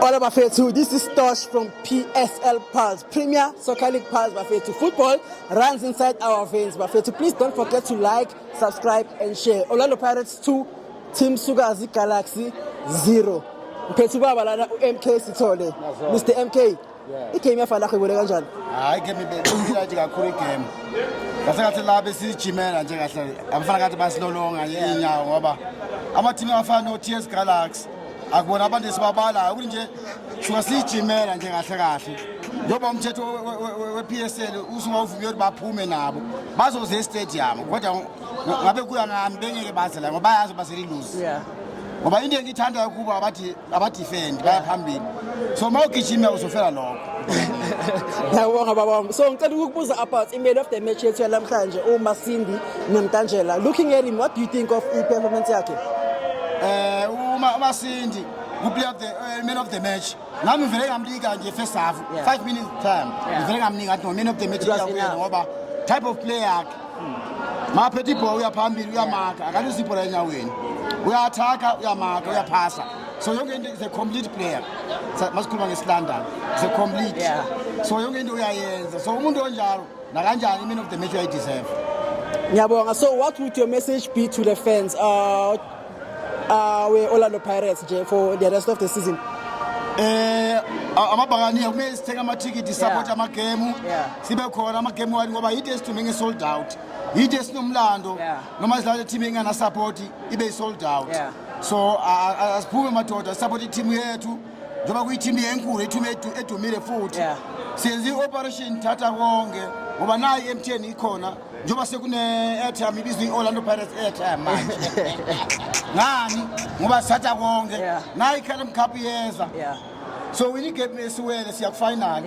All of Bafetu, this is Tosh from PSL Pulse, Premier Soccer League Pulse Bafetu. Football runs inside our veins, Bafetu. Please don't forget to like, subscribe and share. Orlando Pirates 2, Team Sugazi Galaxy 0. Mphethu baba lana MK Sithole. Mr MK. Igame yafana khwebole kanjani? Hayi game ibekile nje kakhulu igame. Kahle la besijimela nje kahle. Abafana kathi basilolonga inyawo ngoba ama team afana no TS Galaxy akubona abantu esibabala ukuthi nje shuka sijimela nje kahle kahle. Ngoba umthetho wePSL usungawuvumi ukuthi baphume nabo. Bazoze stadium kodwa ngabe kuya ngami bengeke baze la ngoba bayazi baseli lose. Yeah. Ngoba into engithanda ukuba abadefend baya phambili. So mawugijima uzofela lokho. Ngiyabonga baba. So ngicela ukukubuza about man of the match yethu namhlanje uMasindi Nomtanjela. Looking at him, what do you think of performance yakhe? uMasindi player of the man of the match. Nami vele ngamlika nje first half 5 minutes time. Vele ngamnika athi no man of the match yakhe ngoba type of player yakhe. Maphethe ibhola uyaphambili uyamarka akalusi ibhola enyaweni. Uyathaka uyamaka uyaphasa. So yonke into is a complete player. Masikhuluma ngeSlanda. It's a complete. So yonke into uyayenza. So umuntu onjalo na kanjani man of the match uyadeserve. Ngiyabonga. So what would your message be to the fans we Orlando Pirates for the rest of the season? Amabhakani kumele sithenga amathikiti support amagame sibe khona amagame wani ngoba yide sithumenge sold out yide sinomlando noma sidlala team engana support ibe sold out so asiphume madoda support team yethu njoba kuyi team yenkulu ithume edumile futhi siyenza operation thatha konke ngoba nayi MTN ikhona njoba sekune airtime ibizwe Orlando Pirates airtime manje ngani ngoba satha konke nayi Khalem Cup yeza so we need get esiwele siya final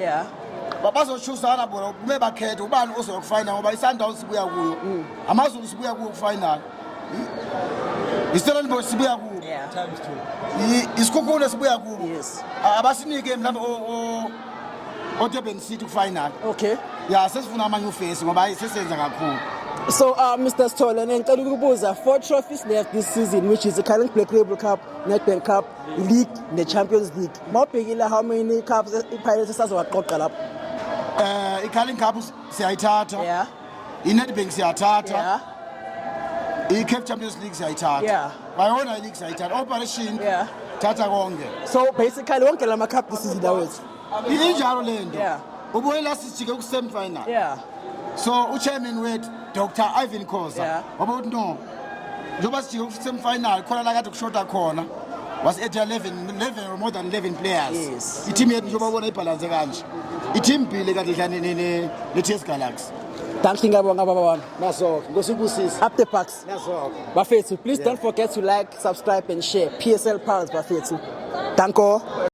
babazochuzana bona kume bakhethe ubani ozokufinal ngoba iSundowns sibuya kuyo amaZulu sibuya kuyo final iStellenbosch sibuya kuyo times 2 isikhukhula sibuya kuyo abasinike mhlawumbe Durban City final sesifuna ama new face ngoba sesenza kakhulu. So Mr. Sithole ngicela ukubuza 4 trophies left this season, which is the current Black Label Cup, Nedbank Cup, League, the Champions League. Mawubhekile how many cups iPirates esazowaqoqa lapho? iCarling Cup siyayithatha. iNedbank siyathatha. iCape Champions League siyayithatha. Bayona iLeague siyayithatha. Operation thatha konke. So basically wonke lama cup this season awethu. Injalo lento. Ubuye last sijike ku semi final. So uchairman wethu Dr. Ivan Khoza waba uthi no njoba sijike ku semi final khona la kade kushota khona was at 11 or more than 11 players. I team yethu njoba bona ibalance kanje. I team bile kade dlane ne TS Galaxy. Thank you ngiyabonga baba wami. Naso ngosibusisa. Up the Parks. Naso. Bafethu, please don't forget to like, subscribe and share. PSL Pulse Bafethu. Danko.